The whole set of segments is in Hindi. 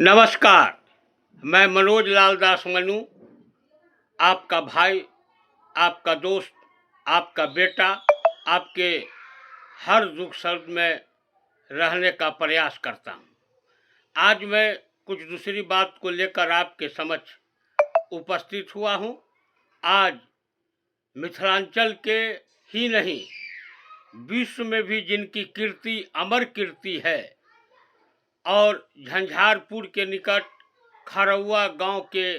नमस्कार। मैं मनोज लाल दास मनु, आपका भाई, आपका दोस्त, आपका बेटा, आपके हर दुख सर्द में रहने का प्रयास करता हूँ। आज मैं कुछ दूसरी बात को लेकर आपके समक्ष उपस्थित हुआ हूँ। आज मिथिलांचल के ही नहीं, विश्व में भी जिनकी कीर्ति अमर कीर्ति है और झंझारपुर के निकट खरौआ गांव के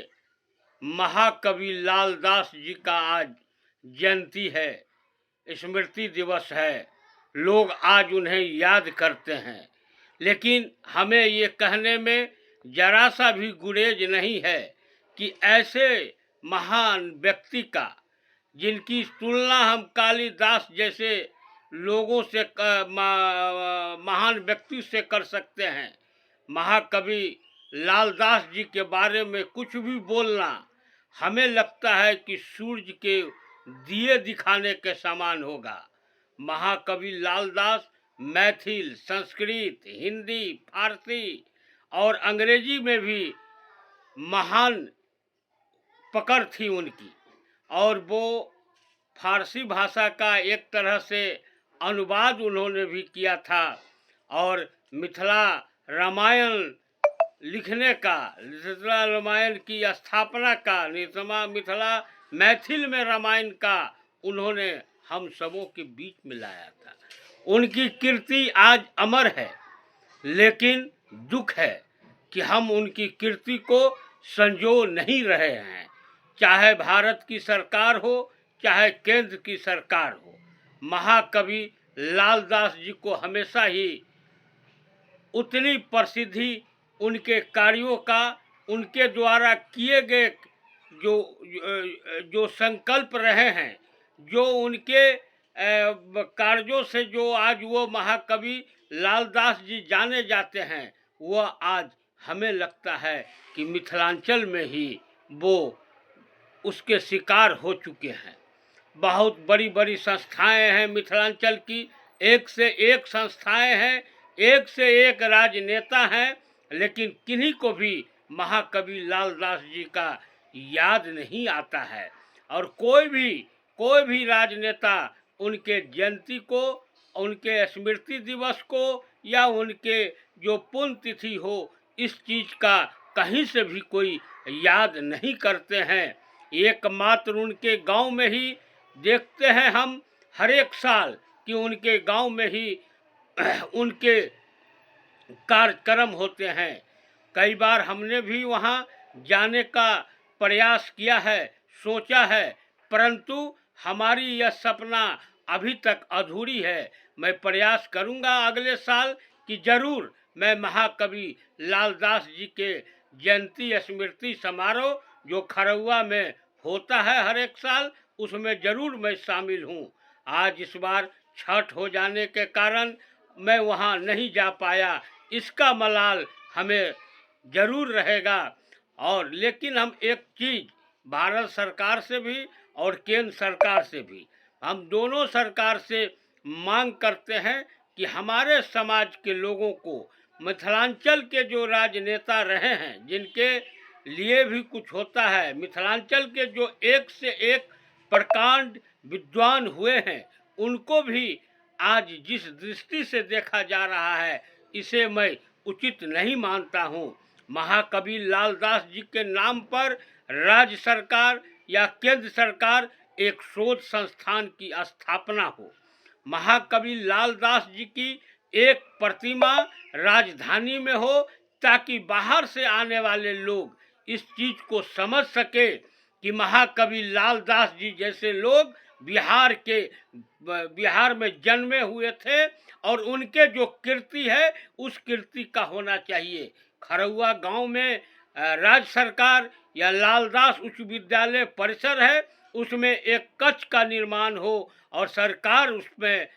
महाकवि लाल दास जी का आज जयंती है, स्मृति दिवस है। लोग आज उन्हें याद करते हैं, लेकिन हमें ये कहने में जरा सा भी गुरेज नहीं है कि ऐसे महान व्यक्ति का, जिनकी तुलना हम कालिदास जैसे लोगों से महान व्यक्ति से कर सकते हैं, महाकवि लालदास जी के बारे में कुछ भी बोलना हमें लगता है कि सूरज के दिए दिखाने के समान होगा। महाकवि लालदास मैथिल, संस्कृत, हिंदी, फारसी और अंग्रेजी में भी महान पकड़ थी उनकी, और वो फारसी भाषा का एक तरह से अनुवाद उन्होंने भी किया था और मिथिला रामायण लिखने का, मिथिला रामायण की स्थापना का, मिथिला मैथिल में रामायण का उन्होंने हम सबों के बीच में लाया था। उनकी कीर्ति आज अमर है, लेकिन दुख है कि हम उनकी कीर्ति को संजो नहीं रहे हैं। चाहे भारत की सरकार हो, चाहे केंद्र की सरकार हो, महाकवि लालदास जी को हमेशा ही उतनी प्रसिद्धि उनके कार्यों का, उनके द्वारा किए गए जो संकल्प रहे हैं, जो उनके कार्यों से जो आज वो महाकवि लालदास जी जाने जाते हैं, वह आज हमें लगता है कि मिथिलांचल में ही वो उसके शिकार हो चुके हैं। बहुत बड़ी बड़ी संस्थाएं हैं मिथिलांचल की, एक से एक संस्थाएं हैं, एक से एक राजनेता हैं, लेकिन किन्हीं को भी महाकवि लालदास जी का याद नहीं आता है। और कोई भी राजनेता उनके जयंती को, उनके स्मृति दिवस को या उनके जो पुण्यतिथि हो, इस चीज़ का कहीं से भी कोई याद नहीं करते हैं। एकमात्र उनके गांव में ही देखते हैं हम हर एक साल कि उनके गांव में ही उनके कार्यक्रम होते हैं। कई बार हमने भी वहाँ जाने का प्रयास किया है, सोचा है, परंतु हमारी यह सपना अभी तक अधूरी है। मैं प्रयास करूँगा अगले साल कि जरूर मैं महाकवि लालदास जी के जयंती स्मृति समारोह जो खरौआ में होता है हर एक साल, उसमें जरूर मैं शामिल हूँ। आज इस बार छठ हो जाने के कारण मैं वहाँ नहीं जा पाया, इसका मलाल हमें जरूर रहेगा। और लेकिन हम एक चीज़ भारत सरकार से भी और केंद्र सरकार से भी, हम दोनों सरकार से मांग करते हैं कि हमारे समाज के लोगों को, मिथिलांचल के जो राजनेता रहे हैं, जिनके लिए भी कुछ होता है, मिथिलांचल के जो एक से एक प्रकांड विद्वान हुए हैं, उनको भी आज जिस दृष्टि से देखा जा रहा है, इसे मैं उचित नहीं मानता हूँ। महाकवि लालदास जी के नाम पर राज्य सरकार या केंद्र सरकार एक शोध संस्थान की स्थापना हो, महाकवि लालदास जी की एक प्रतिमा राजधानी में हो, ताकि बाहर से आने वाले लोग इस चीज़ को समझ सके कि महाकवि लालदास जी जैसे लोग बिहार में जन्मे हुए थे और उनके जो कीर्ति है उस कीर्ति का होना चाहिए। खरौआ गांव में राज्य सरकार या लालदास उच्च विद्यालय परिसर है, उसमें एक कक्ष का निर्माण हो और सरकार उसमें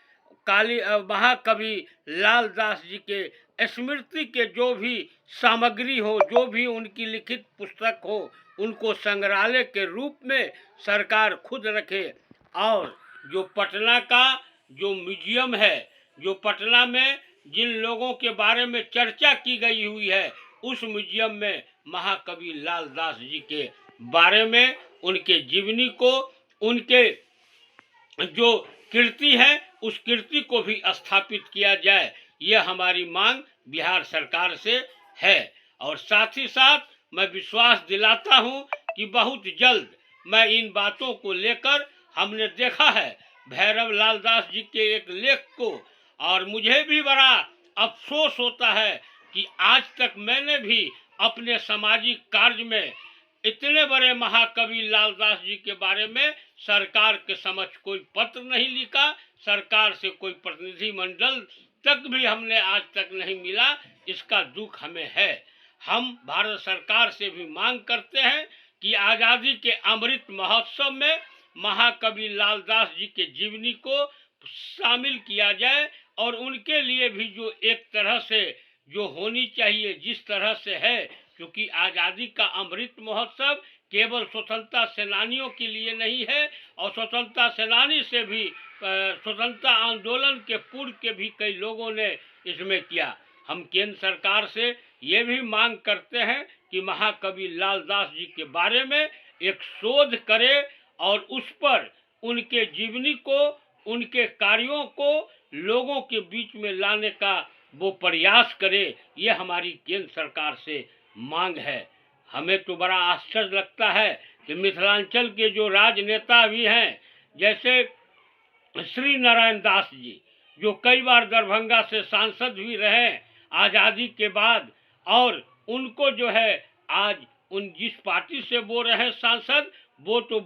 महाकवि लालदास जी के स्मृति के जो भी सामग्री हो, जो भी उनकी लिखित पुस्तक हो, उनको संग्रहालय के रूप में सरकार खुद रखे। और जो पटना का जो म्यूजियम है, जो पटना में जिन लोगों के बारे में चर्चा की गई हुई है, उस म्यूजियम में महाकवि लालदास जी के बारे में, उनके जीवनी को, उनके जो कीर्ति है उस कीर्ति को भी स्थापित किया जाए, यह हमारी मांग बिहार सरकार से है। और साथ ही साथ मैं विश्वास दिलाता हूं कि बहुत जल्द मैं इन बातों को लेकर, हमने देखा है भैरव लाल दास जी के एक लेख को, और मुझे भी बड़ा अफसोस होता है कि आज तक मैंने भी अपने सामाजिक कार्य में इतने बड़े महाकवि लालदास जी के बारे में सरकार के समक्ष कोई पत्र नहीं लिखा, सरकार से कोई प्रतिनिधि मंडल तक भी हमने आज तक नहीं मिला। इसका दुख हमें है। हम भारत सरकार से भी मांग करते हैं कि आज़ादी के अमृत महोत्सव में महाकवि लालदास जी के जीवनी को शामिल किया जाए, और उनके लिए भी जो एक तरह से जो होनी चाहिए जिस तरह से है, क्योंकि आज़ादी का अमृत महोत्सव केवल स्वतंत्रता सेनानियों के लिए नहीं है, और स्वतंत्रता सेनानी से भी स्वतंत्रता आंदोलन के पूर्व के भी कई लोगों ने इसमें किया। हम केंद्र सरकार से ये भी मांग करते हैं कि महाकवि लालदास जी के बारे में एक शोध करे और उस पर उनके जीवनी को, उनके कार्यों को लोगों के बीच में लाने का वो प्रयास करे। ये हमारी केंद्र सरकार से मांग है। हमें तो बड़ा आश्चर्य लगता है कि मिथिलांचल के जो राजनेता भी हैं, जैसे श्री नारायण दास जी, जो कई बार दरभंगा से सांसद भी रहे आज़ादी के बाद, और उनको जो है आज उन जिस पार्टी से वो रहे सांसद, वो तो